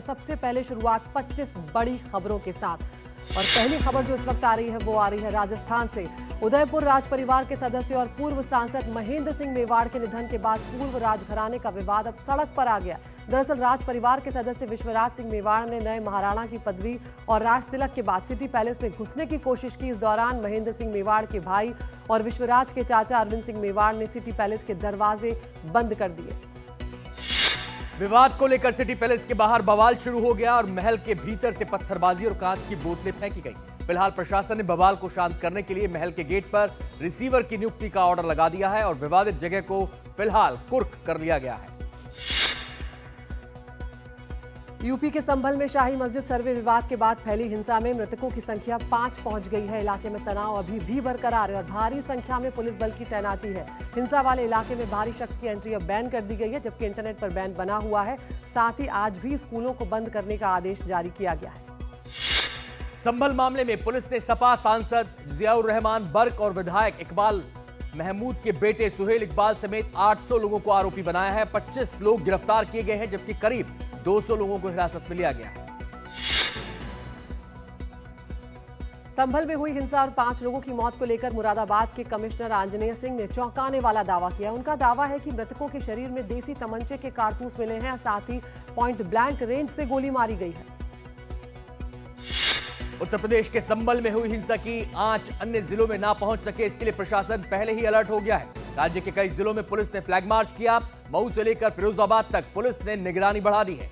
सबसे पहले शुरुआत 25 बड़ी खबरों के साथ। और पहली खबर जो इस वक्त आ रही है वो आ रही है राजस्थान से। उदयपुर राज परिवार के सदस्य और पूर्व सांसद महेंद्र सिंह मेवाड़ के निधन के बाद पूर्व राजघराने का विवाद अब सड़क पर आ गया। दरअसल राज परिवार के सदस्य विश्वराज सिंह मेवाड़ ने नए महाराणा की पदवी और राज तिलक के बाद सिटी पैलेस में घुसने की कोशिश की। इस दौरान महेंद्र सिंह मेवाड़ के भाई और विश्वराज के चाचा अरविंद सिंह मेवाड़ ने सिटी पैलेस के दरवाजे बंद कर दिए। विवाद को लेकर सिटी पैलेस के बाहर बवाल शुरू हो गया और महल के भीतर से पत्थरबाजी और कांच की बोतलें फेंकी गई। फिलहाल प्रशासन ने बवाल को शांत करने के लिए महल के गेट पर रिसीवर की नियुक्ति का ऑर्डर लगा दिया है और विवादित जगह को फिलहाल कुर्क कर लिया गया है। यूपी के संभल में शाही मस्जिद सर्वे विवाद के बाद फैली हिंसा में मृतकों की संख्या 5 पहुंच गई है। इलाके में तनाव अभी भी बरकरार है और भारी संख्या में पुलिस बल की तैनाती है। हिंसा वाले इलाके में भारी शख्स की एंट्री अब बैन कर दी गई है, जबकि इंटरनेट पर बैन बना हुआ है। साथ ही आज भी स्कूलों को बंद करने का आदेश जारी किया गया है। संभल मामले में पुलिस ने सपा सांसद जियाउर रहमान बर्क और विधायक इकबाल महमूद के बेटे सुहेल इकबाल समेत 800 लोगों को आरोपी बनाया है। 25 लोग गिरफ्तार किए गए हैं, जबकि करीब 200 लोगों को हिरासत में लिया गया। संभल में हुई हिंसा और 5 लोगों की मौत को लेकर मुरादाबाद के कमिश्नर आंजनेय सिंह ने चौंकाने वाला दावा किया। उनका दावा है कि मृतकों के शरीर में देसी तमंचे के कारतूस मिले हैं, साथ ही पॉइंट ब्लैंक रेंज से गोली मारी गई है। उत्तर प्रदेश के संभल में हुई हिंसा की आंच अन्य जिलों में ना पहुंच सके, इसके लिए प्रशासन पहले ही अलर्ट हो गया है। राज्य के कई जिलों में पुलिस ने फ्लैग मार्च किया। मऊ से लेकर फिरोजाबाद तक पुलिस ने निगरानी बढ़ा दी है।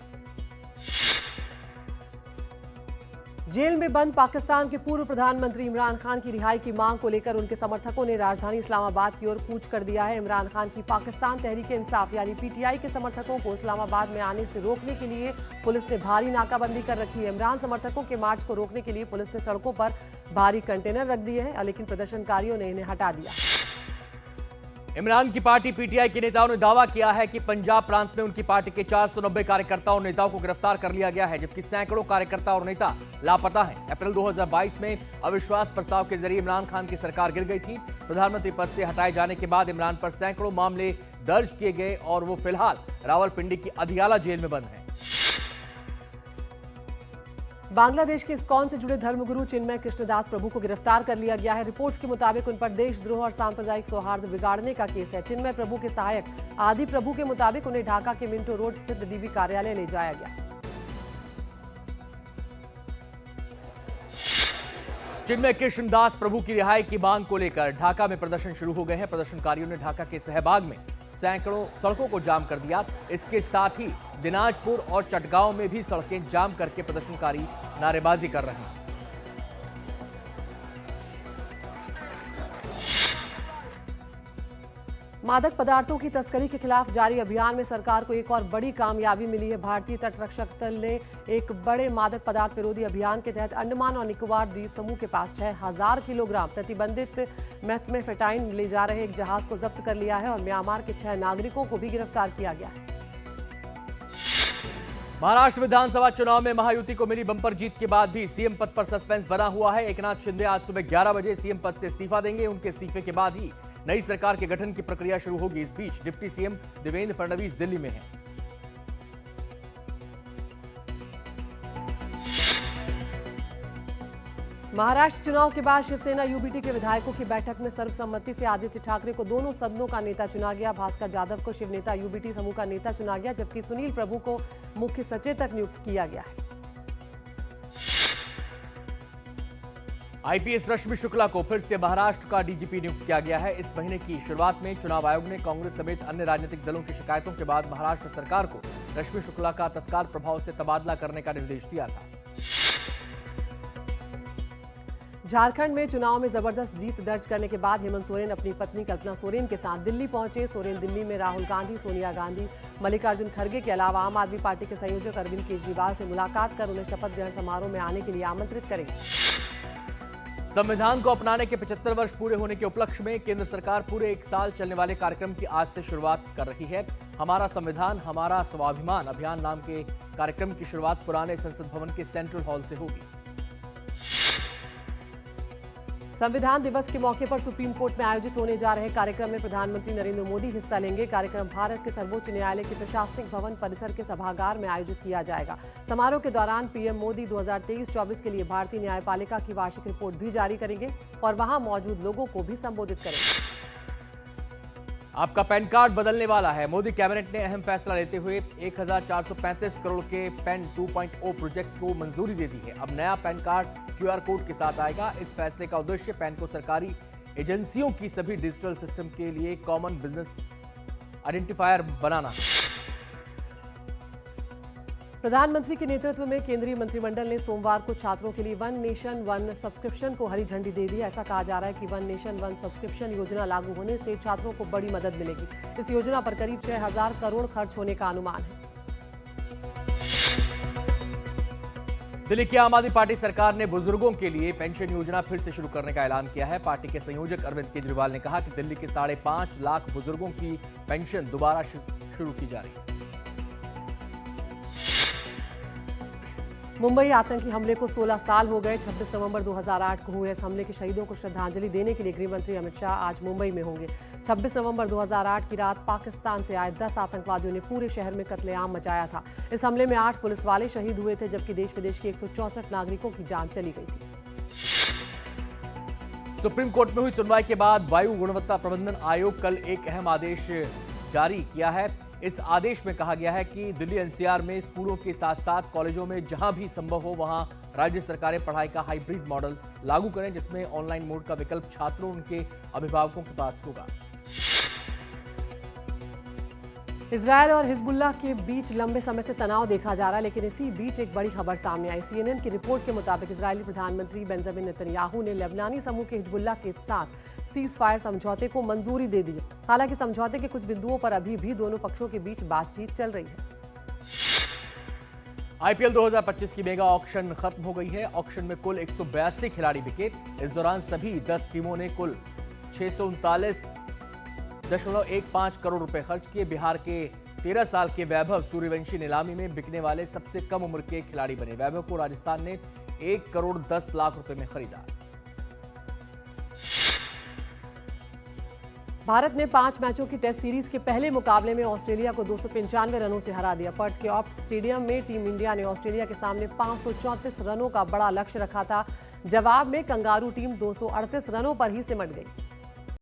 जेल में बंद पाकिस्तान के पूर्व प्रधानमंत्री इमरान खान की रिहाई की मांग को लेकर उनके समर्थकों ने राजधानी इस्लामाबाद की ओर कूच कर दिया है। इमरान खान की पाकिस्तान तहरीक इंसाफ यानी पीटीआई के समर्थकों को इस्लामाबाद में आने से रोकने के लिए पुलिस ने भारी नाकाबंदी कर रखी है। इमरान समर्थकों के मार्च को रोकने के लिए पुलिस ने सड़कों पर भारी कंटेनर रख दिए हैं, लेकिन प्रदर्शनकारियों ने इन्हें हटा दिया। इमरान की पार्टी पीटीआई के नेताओं ने दावा किया है कि पंजाब प्रांत में उनकी पार्टी के 490 कार्यकर्ताओं और नेताओं को गिरफ्तार कर लिया गया है, जबकि सैकड़ों कार्यकर्ता और नेता लापता हैं। अप्रैल 2022 में अविश्वास प्रस्ताव के जरिए इमरान खान की सरकार गिर गई थी। प्रधानमंत्री पद से हटाए जाने के बाद इमरान पर सैकड़ों मामले दर्ज किए गए और वो फिलहाल रावलपिंडी की अदियाला जेल में बंद है। बांग्लादेश के इस्कॉन से जुड़े धर्मगुरु चिन्मय कृष्णदास प्रभु को गिरफ्तार कर लिया गया है। रिपोर्ट्स के मुताबिक उन पर देशद्रोह और सांप्रदायिक सौहार्द बिगाड़ने का केस है। चिन्मय प्रभु के सहायक आदि प्रभु के मुताबिक उन्हें ढाका के मिंटो रोड स्थित डीबी कार्यालय ले जाया गया। चिन्मय कृष्णदास प्रभु की रिहाई की मांग को लेकर ढाका में प्रदर्शन शुरू हो गए हैं। प्रदर्शनकारियों ने ढाका के सहबाग में सैकड़ों सड़कों को जाम कर दिया। इसके साथ ही दिनाजपुर और चटगांव में भी सड़कें जाम करके प्रदर्शनकारी नारेबाजी कर रहे हैं। मादक पदार्थों की तस्करी के खिलाफ जारी अभियान में सरकार को एक और बड़ी कामयाबी मिली है। भारतीय तटरक्षक दल ने एक बड़े मादक पदार्थ विरोधी अभियान के तहत अंडमान और निकोबार द्वीप समूह के पास 6000 किलोग्राम प्रतिबंधित मेथाम्फेटाइन ले जा रहे एक जहाज को जब्त कर लिया है और म्यांमार के 6 नागरिकों को भी गिरफ्तार किया गया है। महाराष्ट्र विधानसभा चुनाव में महायुति को मिली बंपर जीत के बाद भी सीएम पद पर सस्पेंस बना हुआ है। एकनाथ शिंदे आज सुबह 11 बजे सीएम पद से इस्तीफा देंगे। उनके इस्तीफे के बाद ही नई सरकार के गठन की प्रक्रिया शुरू होगी। इस बीच डिप्टी सीएम देवेंद्र फडणवीस दिल्ली में हैं। महाराष्ट्र चुनाव के बाद शिवसेना यूबीटी के विधायकों की बैठक में सर्वसम्मति से आदित्य ठाकरे को दोनों सदनों का नेता चुना गया। भास्कर जाधव को शिव नेता यूबीटी समूह का नेता चुना गया, जबकि सुनील प्रभु को मुख्य सचेतक नियुक्त किया गया है। आईपीएस रश्मि शुक्ला को फिर से महाराष्ट्र का डीजीपी नियुक्त किया गया है। इस महीने की शुरुआत में चुनाव आयोग ने कांग्रेस समेत अन्य राजनीतिक दलों की शिकायतों के बाद महाराष्ट्र सरकार को रश्मि शुक्ला का तत्काल प्रभाव से तबादला करने का निर्देश दिया था। झारखंड में चुनाव में जबरदस्त जीत दर्ज करने के बाद हेमंत सोरेन अपनी पत्नी कल्पना सोरेन के साथ दिल्ली पहुंचे। सोरेन दिल्ली में राहुल गांधी, सोनिया गांधी, मल्लिकार्जुन खड़गे के अलावा आम आदमी पार्टी के संयोजक अरविंद केजरीवाल से मुलाकात कर उन्हें शपथ ग्रहण समारोह में आने के लिए आमंत्रित करेंगे। संविधान को अपनाने के 75 वर्ष पूरे होने के उपलक्ष्य में केंद्र सरकार पूरे 1 साल चलने वाले कार्यक्रम की आज से शुरुआत कर रही है। हमारा संविधान हमारा स्वाभिमान अभियान नाम के कार्यक्रम की शुरुआत पुराने संसद भवन के सेंट्रल हॉल से होगी। संविधान दिवस के मौके पर सुप्रीम कोर्ट में आयोजित होने जा रहे कार्यक्रम में प्रधानमंत्री नरेंद्र मोदी हिस्सा लेंगे। कार्यक्रम भारत के सर्वोच्च न्यायालय के प्रशासनिक भवन परिसर के सभागार में आयोजित किया जाएगा। समारोह के दौरान पीएम मोदी 2023-24 के लिए भारतीय न्यायपालिका की वार्षिक रिपोर्ट भी जारी करेंगे और वहां मौजूद लोगों को भी संबोधित करेंगे। आपका पैन कार्ड बदलने वाला है। मोदी कैबिनेट ने अहम फैसला लेते हुए 1435 करोड़ के पैन 2.0 प्रोजेक्ट को मंजूरी दे दी है। अब नया पैन कार्ड QR कोड के साथ आएगा। इस फैसले का उद्देश्य पैन को सरकारी एजेंसियों की सभी डिजिटल सिस्टम के लिए कॉमन बिजनेस आइडेंटिफायर बनाना है। प्रधानमंत्री के नेतृत्व में केंद्रीय मंत्रिमंडल ने सोमवार को छात्रों के लिए वन नेशन वन सब्सक्रिप्शन को हरी झंडी दे दी। ऐसा कहा जा रहा है कि वन नेशन वन सब्सक्रिप्शन योजना लागू होने से छात्रों को बड़ी मदद मिलेगी। इस योजना पर करीब 6,000 करोड़ खर्च होने का अनुमान है। दिल्ली की आम आदमी पार्टी सरकार ने बुजुर्गों के लिए पेंशन योजना फिर से शुरू करने का ऐलान किया है। पार्टी के संयोजक अरविंद केजरीवाल ने कहा कि दिल्ली के 5.5 लाख बुजुर्गों की पेंशन दोबारा शुरू की जा रही है। मुंबई आतंकी हमले को 16 साल हो गए। 26 नवंबर 2008 को हुए इस हमले के शहीदों को श्रद्धांजलि देने के लिए गृह मंत्री अमित शाह आज मुंबई में होंगे। 26 नवंबर 2008 की रात पाकिस्तान से आए 10 आतंकवादियों ने पूरे शहर में कत्लेआम मचाया था। इस हमले में 8 पुलिस वाले शहीद हुए थे, जबकि देश विदेश के 164 नागरिकों की जान चली गई थी। सुप्रीम कोर्ट में हुई सुनवाई के बाद वायु गुणवत्ता प्रबंधन आयोग कल एक अहम आदेश जारी किया है। इस आदेश में कहा गया है कि दिल्ली NCR में स्कूलों के साथ साथ कॉलेजों में जहां भी संभव हो वहां राज्य सरकारें पढ़ाई का हाइब्रिड मॉडल लागू करें, जिसमें ऑनलाइन मोड का विकल्प छात्रों उनके अभिभावकों के पास होगा। इजरायल और हिजबुल्लाह के बीच लंबे समय से तनाव देखा जा रहा है, लेकिन इसी बीच एक बड़ी खबर सामने आई। CNN की रिपोर्ट के मुताबिक इजरायली प्रधानमंत्री बेंजामिन नेतन्याहू ने लेबनानी समूह के हिजबुल्लाह के साथ सीज फायर समझौते को मंजूरी दे दी है। हालांकि समझौते के कुछ बिंदुओं पर अभी भी दोनों पक्षों के बीच बातचीत चल रही है। IPL 2025 की मेगा ऑक्शन खत्म हो गई है। ऑक्शन में कुल 182 खिलाड़ी बिके। इस दौरान सभी 10 टीमों ने कुल 639.15 करोड़ रुपए खर्च किए। बिहार के 13 साल के वैभव सूर्यवंशी नीलामी में बिकने वाले सबसे कम उम्र के खिलाड़ी बने। वैभव को राजस्थान ने 1 करोड़ 10 लाख रुपए में खरीदा। भारत ने 5 मैचों की टेस्ट सीरीज के पहले मुकाबले में ऑस्ट्रेलिया को 295 रनों से हरा दिया। पर्थ के ऑप्ट स्टेडियम में टीम इंडिया ने ऑस्ट्रेलिया के सामने 534 रनों का बड़ा लक्ष्य रखा था। जवाब में कंगारू टीम 238 रनों पर ही सिमट गई।